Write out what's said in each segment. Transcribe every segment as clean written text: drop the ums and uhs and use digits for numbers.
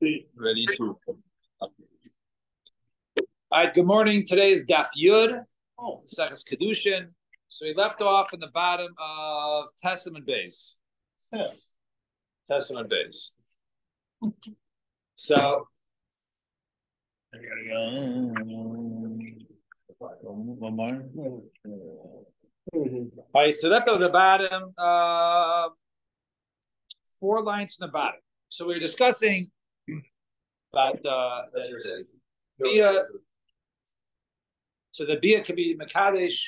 Ready to. All right, good morning. Today is Daf Yud, Seches Kedushin. So we left off in the bottom of Testament Base. Testament Base. So, one more. All right, so left over the bottom, 4 lines from the bottom. So we were discussing about Bia. So the Bia could be Mekadesh.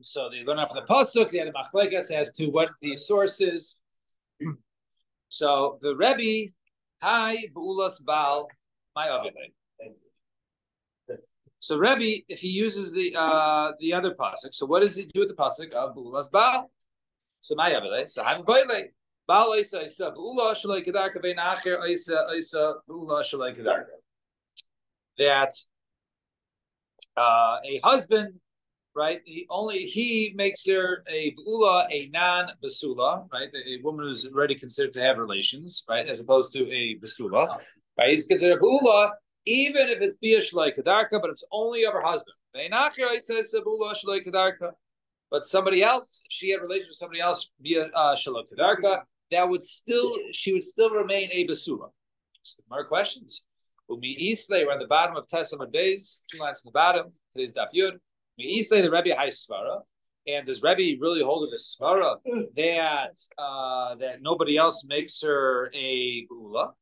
So they learn out from the pasuk. They had a machlekes as to what the source is. So the Rebbe, hi b'ulas bal my avilei. So Rebbe, if he uses the other pasuk, so what does he do with the pasuk of b'ulas bal? So my avilei. So I'm boilei. Bal isa isa b'ula shalei kedarka bein acher isa isa b'ula shalei kedarka. That a husband, right? He makes her a b'ula, a non-basula, right? A woman who's already considered to have relations, right? As opposed to a basula, right? He's considered a b'ula, even if it's bia shalei kedarka, but it's only of her husband. It says b'ula shalei kedarka. But somebody else, if she had relations with somebody else via shalei kedarka, she would still remain a basula. So more questions. Umi Islay, we're on the bottom of Testament Days, 2 lines in the bottom. Today's Daf Yud. Umi Islay, the Rebbe High Svara. And does Rebbe really hold of the Svara that nobody else makes her a Bula?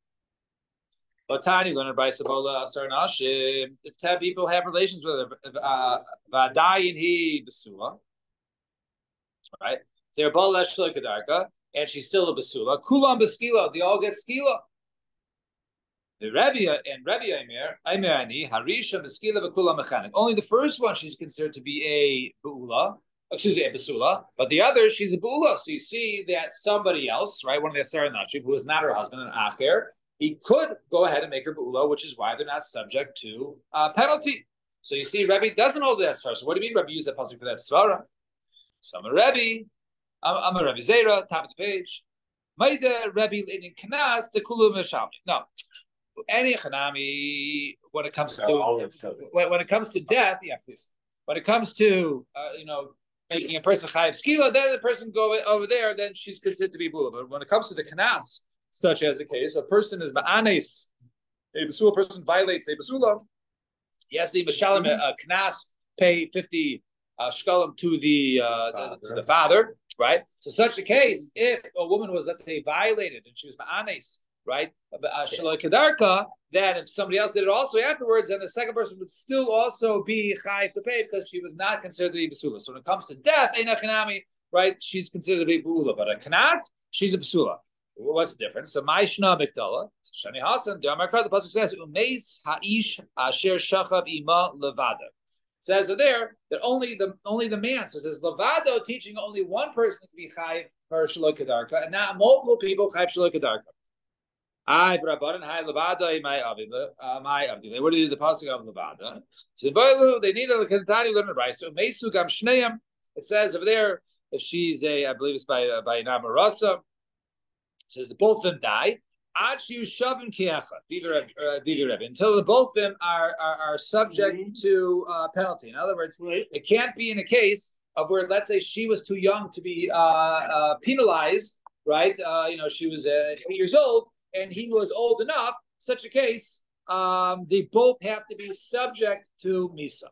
Otani, learned by Sabola Sarnashim. If 10 people have relations with her, Vadayin he Basula. Right? They're Bala Shlikadarka, and she's still a Basula. Kulam Baskila, they all get Skila. The Rebbe and Rebbe Aimerani, Harisha, Meskila, Bakula, Mechanik. Only the first one she's considered to be a Ba'ula, a Basula, but the other, she's a Ba'ula. So you see that somebody else, right, one of the Asar Nashim, who is not her husband, an Acher, he could go ahead and make her Ba'ula, which is why they're not subject to penalty. So you see, Rebbe doesn't hold that Svara. So what do you mean Rebbe used that pasuk for that Svara? So I'm a Rebbe Zera, top of the page. Maida Rebbe in Kanas, the Kulu Meshami. No. Any chanami when it comes to death, yeah, please. When it comes to making a person chayiv skila, then the person go over there, then she's considered to be bula. But when it comes to the kanas, such as the case, a person is ma'anes, a basula person violates a basula, he has to mashalim a kanas, pay 50 shkalim to the father, right? So such a case, if a woman was, let's say, violated and she was ma'anes, right? Shaloi kedarka, then if somebody else did it also afterwards, then the second person would still also be chayiv to pay because she was not considered to be basula. So when it comes to death, right? She's considered to be bula, but a kanat, she's a basula. What's the difference? So Maishna Bikdala, Shani Hasan, the pasuk says, Umeis Haish Asher Shachav Ima Levada. It says there that only the man. So it says Levado teaching only one person to be chayiv for Shaloi kedarka, and not multiple people chayiv Shaloi kedarka. What do you do the pasuk of Levada? They need a Kentani learn right. So Mesu Gam Shneim. It says over there, if she's I believe it's by Namarasa, it says that both of them die. Until the both of them are subject to penalty. In other words, it can't be in a case of where, let's say, she was too young to be penalized, right? She was 8 years old, and he was old enough. Such a case, they both have to be subject to misa.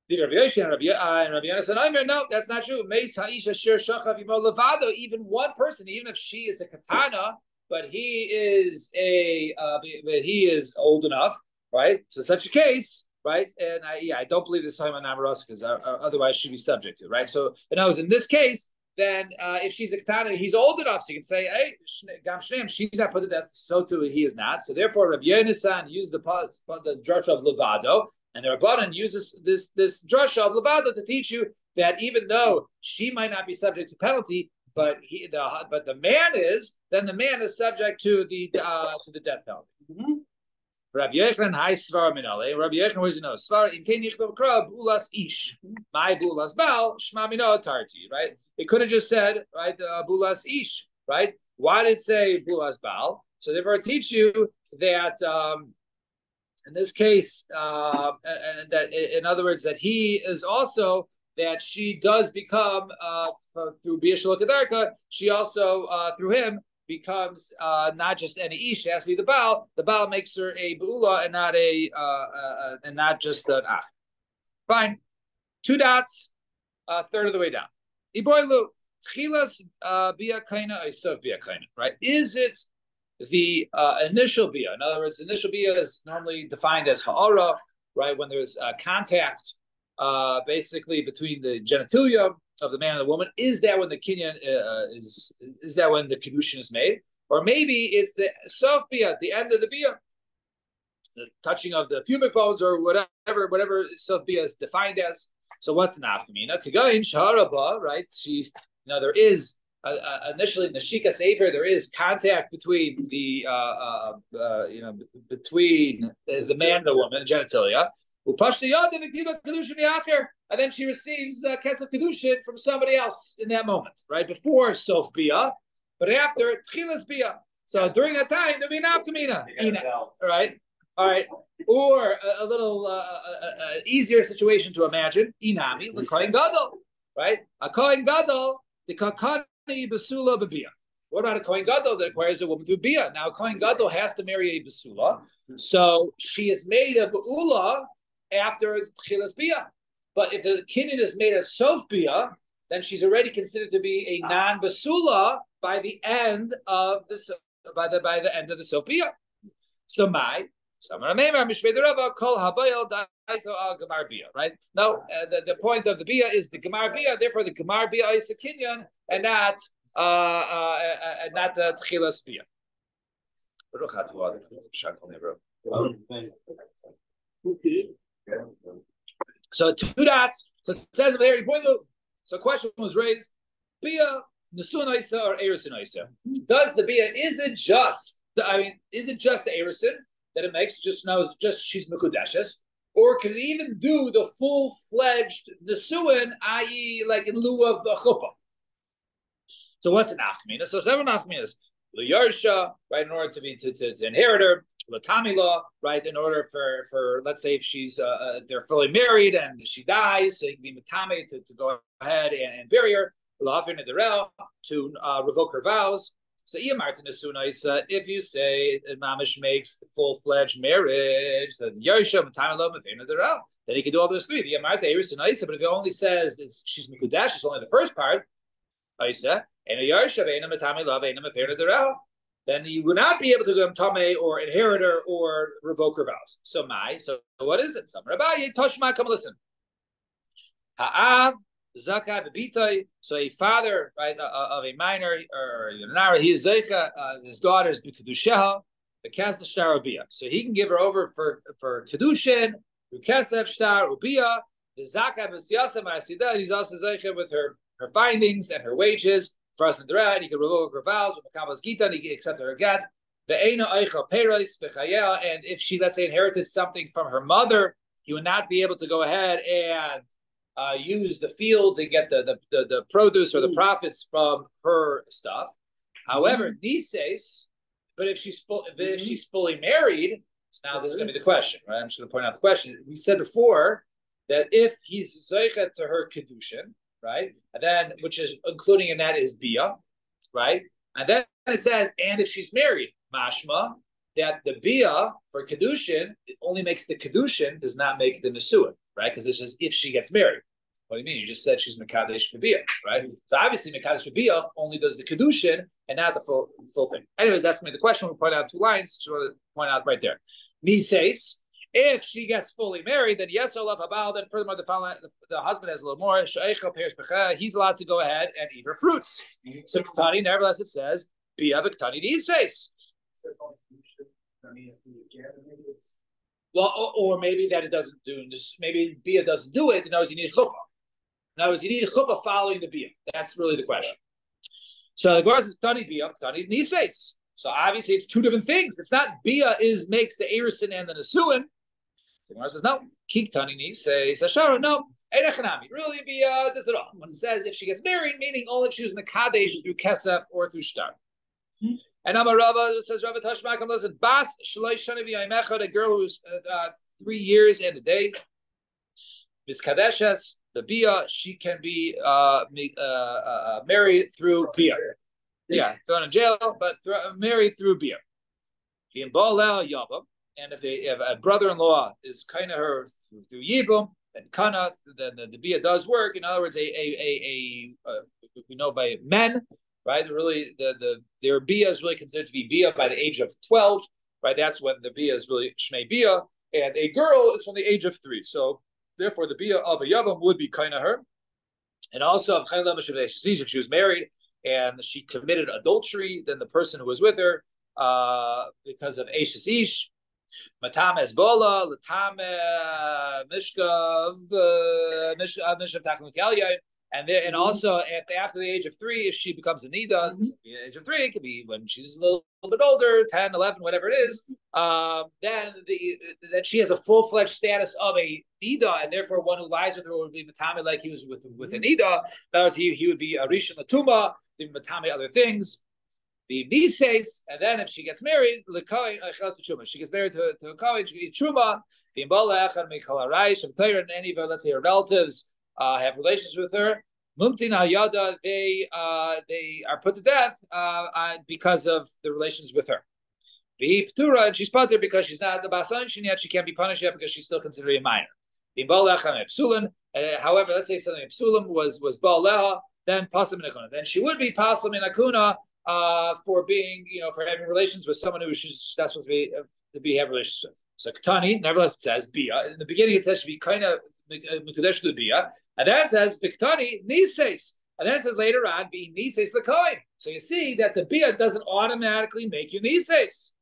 No, that's not true. Even one person, even if she is a katana, but he is old enough, right? So such a case, right? And I don't believe this time on Namaros because otherwise she'd be subject to, right? So, in this case, then if she's a katana, he's old enough, so you can say, hey, Gam Shneim, she's not put to death, so too he is not. So therefore, Rabbi Yonasan used the drush of Levado, and the Rabbanan uses this drush of Levado to teach you that even though she might not be subject to penalty, but the man is, then the man is subject to the death penalty. Mm-hmm. Rabbi Yechon, hi Svara Minale. Rabbi Yechon, where's Svara in Kein Yichdav Krab Ulas Ish. My Bulas Bal Shma Mino Tarti. Right? It could have just said right Bulas Ish. Right? Why did it say Bulas Baal? So therefore, I teach you that in this case, and that in other words, that he is also that she does become through Bia Shalakadarka, she also through him becomes not just any ish, she has to be the Baal. The Baal makes her a Beula and not and not just an Ach. Fine. 2 dots, third of the way down. Iboilu, Tchilas Bia Kaina, Isav Bia Kaina, right? Is it the initial bia? In other words, initial bia is normally defined as ha'ara, right? When there's contact, basically between the genitalia of the man and the woman. Is that when the kinyan is that when the kedushin is made, or maybe it's the sof bia at the end of the bia, the touching of the pubic bones or whatever sof bia is defined as. So what's the nafkamina? Kagain sharaba, right? There is. Initially in the Shika Sefer, there is contact between the between the man and the woman, the genitalia. And then she receives kesef kedushin from somebody else in that moment, right? Before sof bia, but after tchilas bia. So during that time, there'll be an afkamina. All right. Or a little easier situation to imagine. Inami, the kohen gadol, right? A kohen gadol, the kakani basula babia. What about a kohen gadol that requires a woman through bia? Now, a kohen gadol has to marry a basula, so she is made a beula after tchilas bia. But if the kinyan is made of sof bia, then she's already considered to be a non basula by the end of the end of the sof bia. So right? No, the point of the bia is the gemar bia. Therefore, the gemar bia is a kinyan and not the tchilas bia. So 2 dots. So it says over there. So question was raised: bia nesun isa or erusin isa? Does the bia is it just the erusin that it makes just she's mekudeshes, or can it even do the full-fledged nesuin, i.e., like in lieu of a chuppah? So what's an afkamina? So several afkaminas: l'yarsha, right, in order to inherit her; l'tamila, right, in order for let's say if she's they're fully married and she dies, so you can be matame to go ahead and bury her; l'hafir nederel, to revoke her vows. So if you say mamish makes the full-fledged marriage, then he can do all those 3. But if it only says she's mikudash, it's only the first part, then you will not be able to do tame or inherit her or revoke her vows. So what is it? Come listen. Ha'av Zakai b'bitay. So a father, right, of a minor or Yanara, he is Zaycha, his daughter's b'kedusheha, the kesef shtar ubia. So he can give her over for kedushin, kesef shtar ubia. The Zakai b'siyasa ma'asida, he's also Zaycha with her findings and her wages. For us in the red, he can revoke her vows with Makabas Gita, and he can accept her get. The Eina Eicha Peros b'chayel, and if she, let's say, inherited something from her mother, he would not be able to go ahead and use the fields and get the produce or the profits from her stuff. However, Nises, but if she's fully married, so now this is going to be the question, right? I'm just going to point out the question. We said before that if he's zeichet to her kedushin, right, and then which is including in that is bia, right, and then it says and if she's married, mashma, that the bia for kedushin only makes the kedushin, does not make the nesuah, right? Because it's just if she gets married. What do you mean? You just said she's mekadesh for bia, right? So obviously mekadesh for bia only does the kedushin and not the full thing. Anyways, that's me the question. We'll point out 2 lines. Just want to point out right there. Mises, if she gets fully married, then yes, Olav Habal. Then furthermore, the husband has a little more. He's allowed to go ahead and eat her fruits. So Ktani, nevertheless, it says bia v'Ktani Nises. Well, or maybe that it doesn't do. Maybe bia doesn't do it. In other words, you need chuppah. In other words, you need a chuppah following the bia. That's really the question. So the Gemara says Ktani bia, Ktani Nises. So obviously it's 2 different things. It's not bia makes the erusin and the nesuin. So the Gemara says no. Ktani Nises. Ashara no. Erechanami. Really bia does it all. When it says if she gets married, meaning only if she was mekadesh through kesef or through shtar. And Amarava says, Rabbi Tashma, come listen. Bas Shaloi Shanavi Aimecha, a girl who's 3 years and a day. Miskadeshes, the Bia, she can be married through Bia. Yeah, thrown in jail, but married through Bia. And if a brother-in-law is kind of her through Yibum, and Kana, then the Bia does work. In other words, we know by men, right? Really, their Bia is really considered to be Bia by the age of 12, right? That's when the Bia is really Shmei Bia, and a girl is from the age of 3. So therefore, the Bia of a Yavam would be kind of her. And also, if she was married and she committed adultery, then the person who was with her, because of Eishes Ish, Matam Esbola, Latam Mishka Taknukalia, and also after the age of 3, if she becomes a Nida, the age of 3, it could be when she's a little bit older, 10, 11, whatever it is, then she has a full-fledged status of a Nida, and therefore one who lies with her would be Matame like he was with a Nida. In other words, he would be a Rishon Latuma, Matame other things. The Nises, and then if she gets married, she gets married to a Kohen, she can eat Truma, and any of her, let's say, her relatives have relations with her. Mumtina Yada, they are put to death because of the relations with her. And she's put there because she's not the Basanshin yet, she can't be punished yet because she's still considered a minor. However, let's say something Psulim was Baal Leha, then Pasim Minakuna. Then she would be Pasim Minakuna for being, for having relations with someone who she's not supposed to have relations with. So Ketani, nevertheless, it says Bia. In the beginning, it says she be kind of Mikudesh to Bia. And then it says Viktani Nises. And then it says later on, being Nises Lakoin. So you see that the Bia doesn't automatically make you Nises.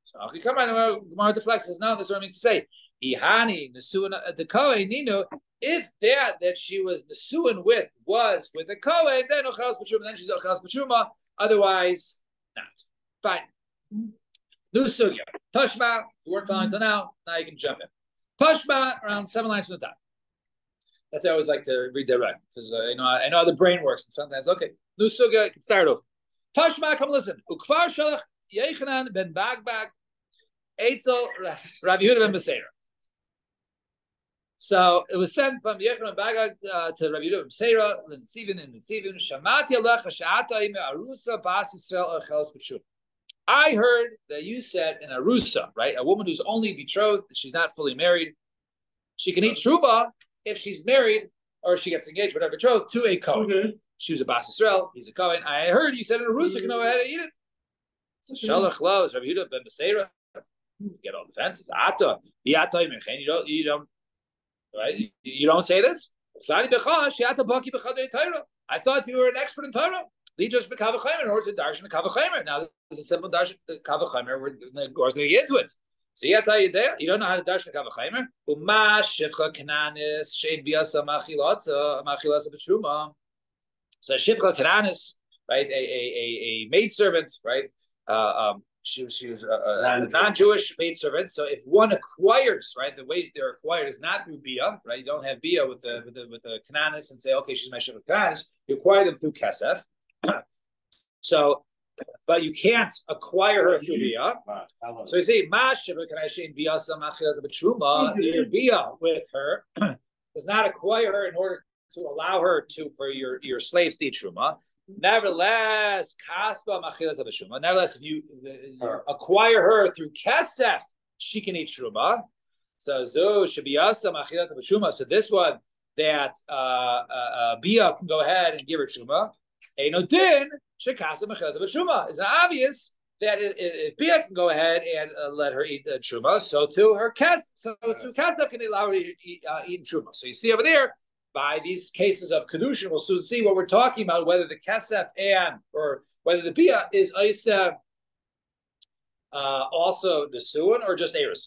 So okay, come on, Gemara deflects. No, that's what I mean to say. Ihani Nesuin the Kohen Nino. If that she was Nesuin was with the Kohen, then Ochels B'Truma, then she's Ochels B'Truma. Otherwise, not. Fine. New sugya. Tashma, you weren't following until now. Now you can jump in. Tashma, around 7 lines from the top. That's why I always like to read that right, because I know how the brain works, and sometimes, okay. New sugya, you can start over. Tashma, come listen. Ukfar Shalach Yechanan ben Bagbag Eitzel Rav Yehuda ben Beseira. So it was sent from Yechanan Bagag to Rabbi Yehuda ben Beseira, L'Nitzivin and Nitzivin. Shamati Alecha She'ata Ime Arusa Bas Yisrael Echeles B'Tshuva. I heard that you said in Arusa, right, a woman who's only betrothed, she's not fully married, she can eat Truma if she's married or she gets engaged, whatever, betrothed to a Kohen. Okay. She was a Bas Yisrael, he's a Kohen. I heard you said in Arusa, you can know how to eat it. So Shalach Lo is Rabbi Yehuda ben Beseira. Get all defensive. Ata, you don't. Right? You don't say this? I thought you were an expert in Torah. Just in order to darshan kavachimer. Now, this is a simple darshan kavachimer. We're going to get into it. So you don't know how to darshan kavachimer. So shivcha kananis, right? A maidservant, right? She was a non-Jewish maidservant. So if one acquires, right, the way they're acquired is not through Bia, right? You don't have Bia with the Cananis and say, okay, she's my Shivcha Cananis. You acquire them through Kesef. So, but you can't acquire her through Bia. So you see, Ma Shivcha Cananis Bia Samachilaz B'Truma. Your Bia with her does not acquire her in order to allow her for your slaves to eat Truma. Nevertheless, if you acquire her through kesef, she can eat truma. So this one that Bia can go ahead and give her truma. It's obvious that if Bia can go ahead and let her eat truma, so too her kesef. So too kesef can allow her to eat truma. So you see over there. By these cases of kedushin, we'll soon see what we're talking about, whether the kesef or whether the bia is also the suan or just eris.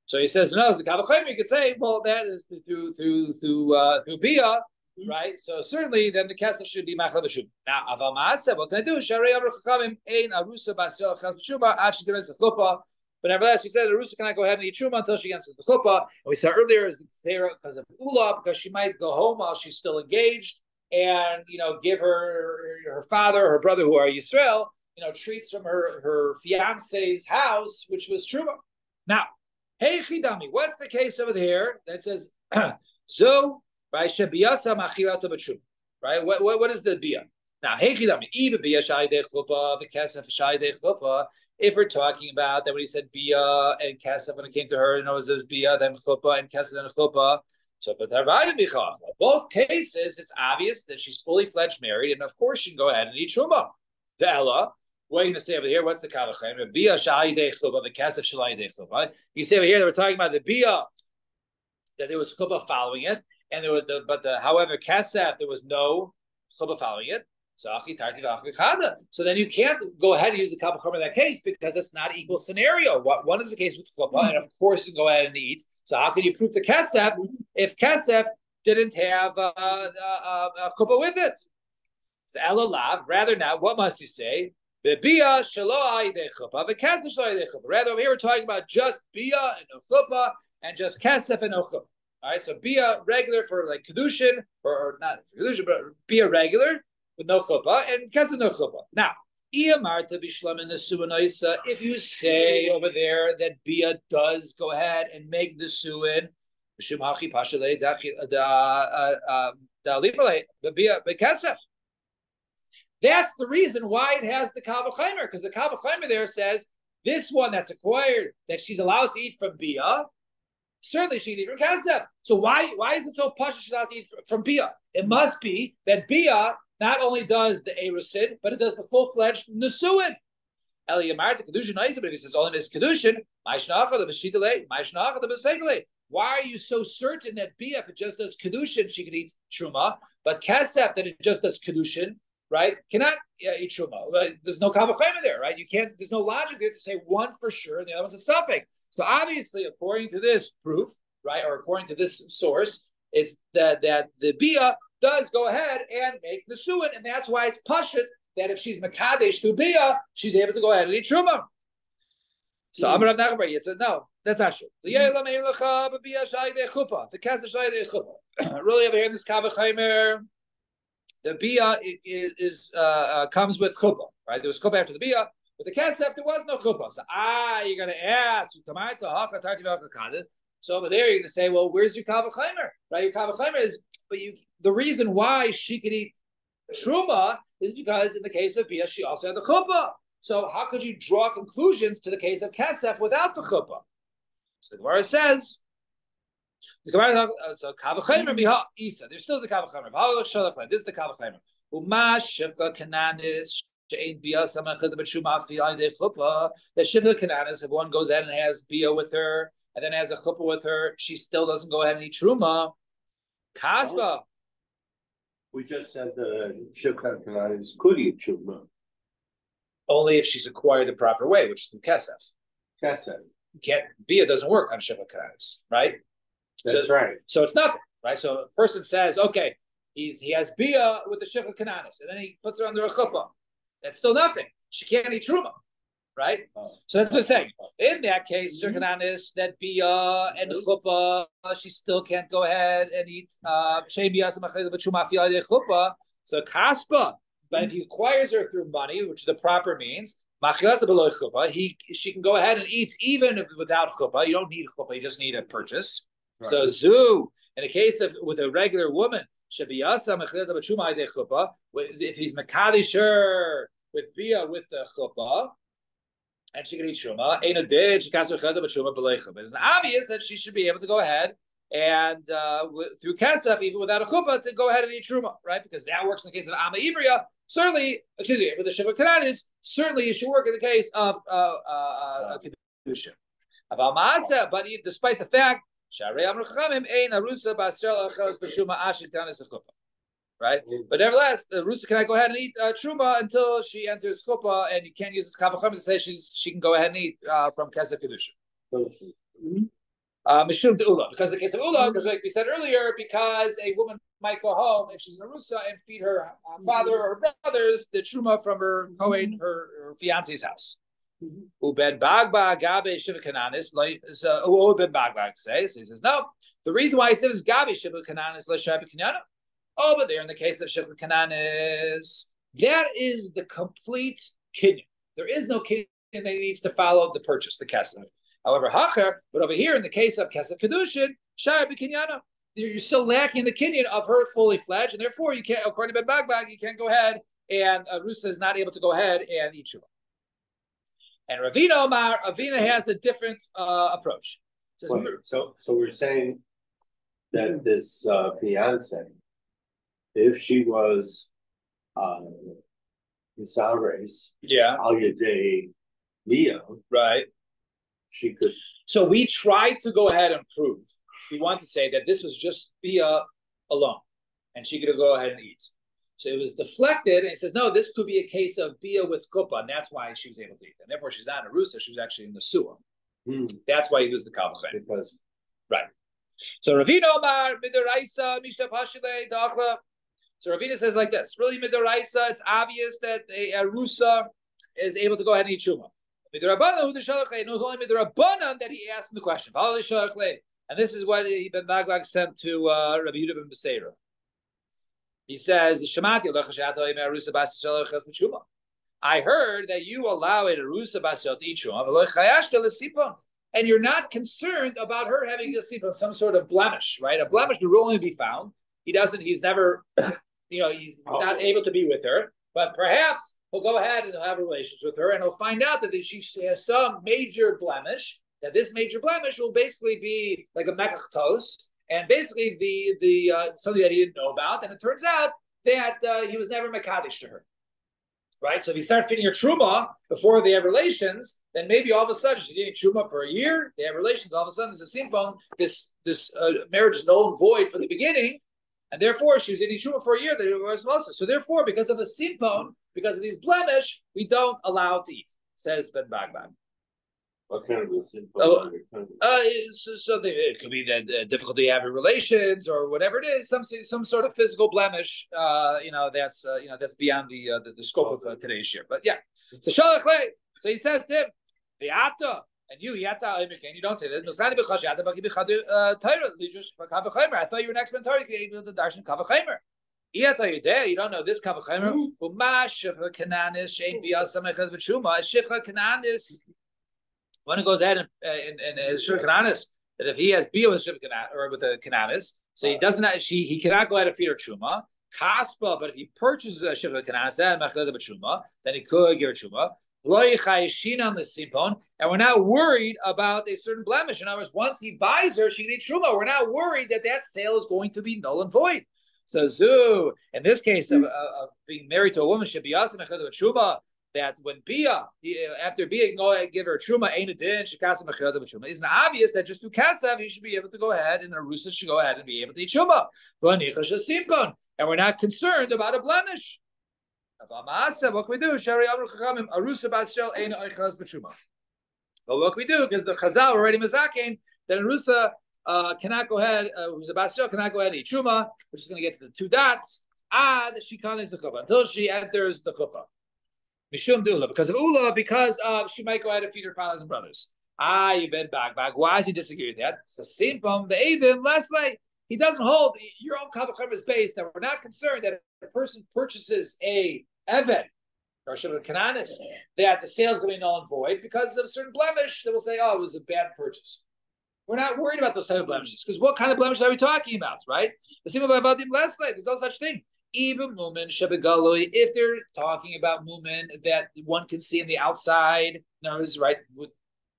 So he says, no, the kavachayim. You could say, well, that is through bia, right? So certainly, then the kesef should be machal b'shum. Now, aval ma'aseh, what can I do? Sharei amar chachamim ein arusa basel chas b'shuma ad shetiretz chuppah. But nevertheless, we said the Rusa cannot go ahead and eat Truma until she gets to the Chuppah. And we said earlier is the Sarah because of Ula, because she might go home while she's still engaged and give her father, her brother who are Yisrael, treats from her fiance's house, which was truma. Now, hey chidami, what's the case over there that says zo right shebiyasa machilata b'truma? Right? What is the bia? Now, hey chidami, even bia shaydei chuppah v'kesef shaydei chuppah. If we're talking about that when he said bia and kesef when it came to her, it was bia then chuppah and kesef then chuppah. So, but both cases, it's obvious that she's fully fledged married, and of course she can go ahead and eat truma. The Ella, what are you going to say over here? What's the kavachem? Bia sha'idei chuppah, the kesef sha'idei chuppah. You say over here that we're talking about the bia, that there was chuppah following it, and there was however kesef there was no chuppah following it. So then you can't go ahead and use the kavachem in that case because it's not equal scenario. One is the case with chuppah, and of course you can go ahead and eat. So how can you prove the kesef if kesef didn't have a chuppah with it? So elalav, rather not. What must you say? The bia shaloi de chuppah, the kesef shaloi de chuppah. Rather over here we're talking about just bia and no chuppah, and just kesef and no chuppah. All right, so bia regular for like kedushin, or not for kedushin, but bia regular with no chuppah, and kesef no chuppah. Now, if you say over there that bia does go ahead and make the suin, that's the reason why it has the kavachaymer, because the kavachaymer there says this one that's acquired that she's allowed to eat from bia, certainly she can eat from kesef. So why is it so posh she's allowed to eat from bia? It must be that bia not only does the erusin, but it does the full-fledged nesuin. Eliyamar to kedushin but if he says only this kedushin, why are you so certain that bia, if it just does kedushin, she can eat truma, but kesef that it just does kedushin, right, cannot eat truma? There's no kavachayim there, right? You can't. There's no logic there to say one for sure and the other one's a suffix. So obviously, according to this proof, right, or according to this source, is that the bia does go ahead and make the suin, and that's why it's pashut that if she's mekadesh to bia, she's able to go ahead and eat truma. So Amar Rav Nachman, it said no, that's not true. Really over here in this kavachaymer, the bia is comes with chuppah, right? There was chuppah after the bia, but the kesef there was no chuppah. So you're going to ask, so over there you're going to say, well, where's your kavachaymer? Right? Your kavachaymer is, but the reason why she can eat truma is because in the case of bia she also had the chuppah. So how could you draw conclusions to the case of kesef without the chuppah? So the Gemara says, the Gemara so kavachaymer biha isa. There still is a kavachaymer. This is the kavachaymer. Uma shivka kananis she'ein bia samachid b'shuma fi ayde chuppah. The shivka kananis, if one goes ahead and has bia with her and then has a chuppah with her, she still doesn't go ahead and eat truma. Kasba. We just said the shivka kananis could eat truma. Only if she's acquired the proper way, which is through kesef. Kesef. Bia doesn't work on shivka kananis, right? That's right. So it's nothing, right? So a person says, okay, he has bia with the shivka kananis, and then he puts her under a chuppah. That's still nothing. She can't eat truma, right? Oh. So that's what I'm saying. In that case, shivka kananis, that bia and chuppah, she still can't go ahead and eat chuppah. So kaspa. But if he acquires her through money, which is the proper means, she can go ahead and eat even without chuppah. You don't need chuppah; you just need a purchase. Right. So zu, in the case of with a regular woman, if he's mekadesh her with bia with the chuppah, and she can eat truma, it's obvious that she should be able to go ahead and through kesef, even without a chuppah, to go ahead and eat truma, right? Because that works in the case of Ama Ibria. Certainly, excuse me, with the shivka kananis, certainly it should work in the case of kedushin. But despite the fact, right? But nevertheless, the Rusa cannot go ahead and eat truma until she enters chuppah, and you can't use this kavachayim to say she can go ahead and eat from kesef kedushin. Mishum de'ula, because the case of ula, because like we said earlier, because a woman might go home if she's in a rusa and feed her father or her brothers the truma from her kohen, her fiance's house. Ubed bagba gabe shiva kananis like ubed bagba say. So he says no. The reason why he says gabe shiva kananis la shabi kanyana over there in the case of shiva kananis, that is the complete kinyan. There is no kinyan that needs to follow the purchase, the kesef. However, hacher, but over here in the case of kesef kedushin, shayar b'kinyana, you're still lacking the kinyan of her fully fledged, and therefore you can't, according to Ben Bagbag, you can't go ahead and Rusa is not able to go ahead and eat shuma. And Ravina Omar, Ravina has a different approach. Wait, so we're saying that this fiance, if she was in Saurays, Al Yadei Mia, right? She could. So we tried to go ahead and prove. We want to say that this was just Bia alone, and she could go ahead and eat. So it was deflected, and he says, no, this could be a case of Bia with chuppah, and that's why she was able to eat. And therefore, she's not in a rusa, she was actually in the sewer. That's why he used the kavachem. Because right. So Ravina Omar midaraisa mishta pashile dachla. So Ravina says like this: really midaraisa, it's obvious that a rusa is able to go ahead and eat shuma. Midarabana who the shalachle, it was only midarabanan that he asked him the question. And this is what Ibn Bagbag sent to Rabbi Yehuda ben Beseira. He says, I heard that you allow a rusa basel to eat shuma, and you're not concerned about her having a sipon, some sort of blemish, right? A blemish will only be found. He's never, he's not able to be with her, but perhaps he'll go ahead and have relations with her, and he'll find out that she has some major blemish, that this major blemish will basically be like a mekach tos, and basically the something that he didn't know about, and it turns out that he was never mekadesh to her, right? So if you start feeding her truma before they have relations, then maybe all of a sudden she's eating truma for a year, they have relations, all of a sudden there's a simpon, this marriage is null and void from the beginning, and therefore she was eating truma for a year, so therefore because of a simpon, because of these blemish, we don't allow to eat, says Ben Bagbag. What kind of a simple? Something it could be that difficulty having relations or whatever it is, some sort of physical blemish. That's beyond the scope of today's year. But yeah, so shalachle. So he says to him, the ata and you yata and you don't say that. I thought you were an expert in Torah. You able to darshan kavachimer. You don't know this kavachimer. Umash of the Cananis ain't biyasamechad b'shuma. Shikha Cananis. When it goes ahead and his shir kananis, that if he has bia with shir or with the kananis, so he doesn't he cannot go ahead and feed her truma kaspa. But if he purchases a shir kananis then he could give her truma. On the simpon, and we're not worried about a certain blemish. In other words, once he buys her, she can eat truma. We're not worried that sale is going to be null and void. So zu, in this case of being married to a woman, should be us and truma. That when Bia, after Bia can go ahead and give her truma, ain't a din, shekasa mechilda b'truma. It's obvious that just through kasav, he should be able to go ahead, and a rusa should go ahead and be able to eat truma. And we're not concerned about a blemish. What can we do? But what can we do? Because the chazal already mazakin that a rusa cannot go ahead, who's a basel cannot go ahead and eat truma, which is going to get to the two dots. She can't the chuppah until she enters the chuppah. Mishum Dula, because of Ula, because she might go ahead and feed her fathers and brothers. You Ben Bagbag. Why does he disagree with that? It's the same from the Adim. Lastly, he doesn't hold your own Kavachim is based that we're not concerned that if a person purchases a Evet or Kananis, that the sale is going to be null and void because of a certain blemish. They will say, oh, it was a bad purchase. We're not worried about those type of blemishes because what kind of blemishes are we talking about, right? The same about him last night. There's no such thing. Even mumin shebegaloi, if they're talking about mumin that one can see on the outside, right?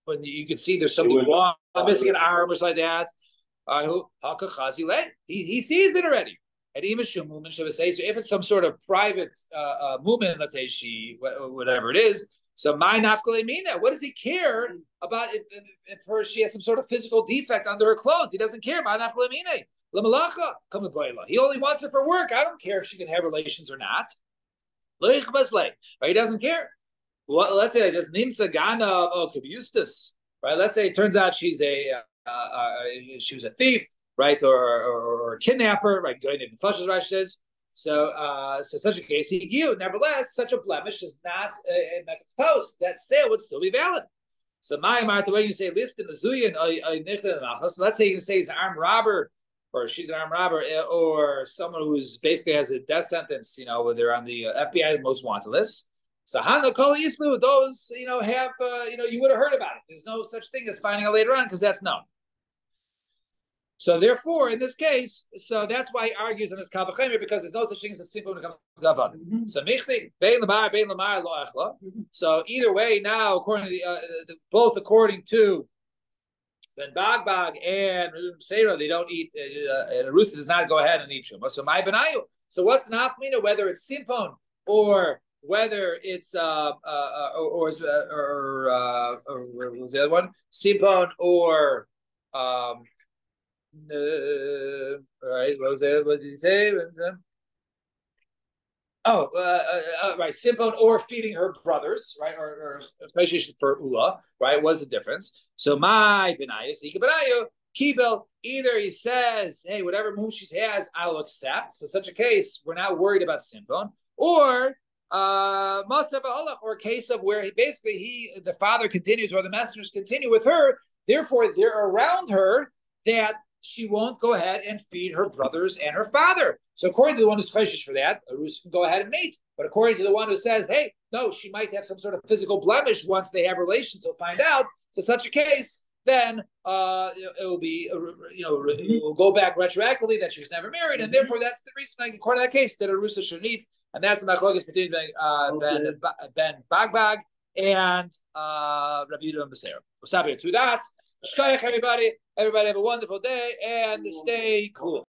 When you can see there's something wrong, missing an arm or something like that. He sees it already. And even mumin shebesay. So if it's some sort of private mumin, let's say whatever it is, so my nafkale mean that. What does he care about if she has some sort of physical defect under her clothes? He doesn't care. My nafkale mean. He only wants it for work. I don't care if she can have relations or not. Right? He doesn't care. Well, let's say like this Nimsa Gana Kabustus. Right? Let's say it turns out she was a thief, right? Or a kidnapper, right? Going in Flushes Rash says. So such a case, nevertheless, such a blemish is not a post. That sale would still be valid. So the way you say list the Mazuyan, so let's say you can say he's an armed robber, or she's an armed robber, or someone who's basically has a death sentence, where they're on the FBI most wanted list. So Hana Kol Yislu, those have you would have heard about it. There's no such thing as finding out later on because that's known. So therefore, in this case, so that's why he argues on this Kavachemer because there's no such thing as a simple when it comes to Avad. So Michli Bein Lamar Bein Lamar Lo Echla. So either way, now according to both according to Ben Bagbag and Seira, they don't eat. And Arusa does not go ahead and eat Truma. So my Benayu. So what's the nafmina? Whether it's Simpon or whether it's or what was the other one? Simpon or right, what was that? What did he say? Right, Simpon or feeding her brothers, right, or especially for Ula, right, was the difference. So my Benayu, so Benayu, Kibel, either he says, hey, whatever move she has, I'll accept. So such a case, we're not worried about Simpon, or must have a or a case of where the father continues or the messengers continue with her, therefore they're around her that she won't go ahead and feed her brothers and her father. So according to the one who's chayshish for that, Arus can go ahead and mate. But according to the one who says, hey, no, she might have some sort of physical blemish once they have relations, he'll find out. So such a case, then it will be, it will go back retroactively that she was never married, and therefore that's the reason, according to that case, that Arusa should eat. And that's the machlokes between Ben Bagbag and Rabbi Yehuda and Beseira. What's up here? 2 dots. Shkayach, everybody. Everybody have a wonderful day and stay cool.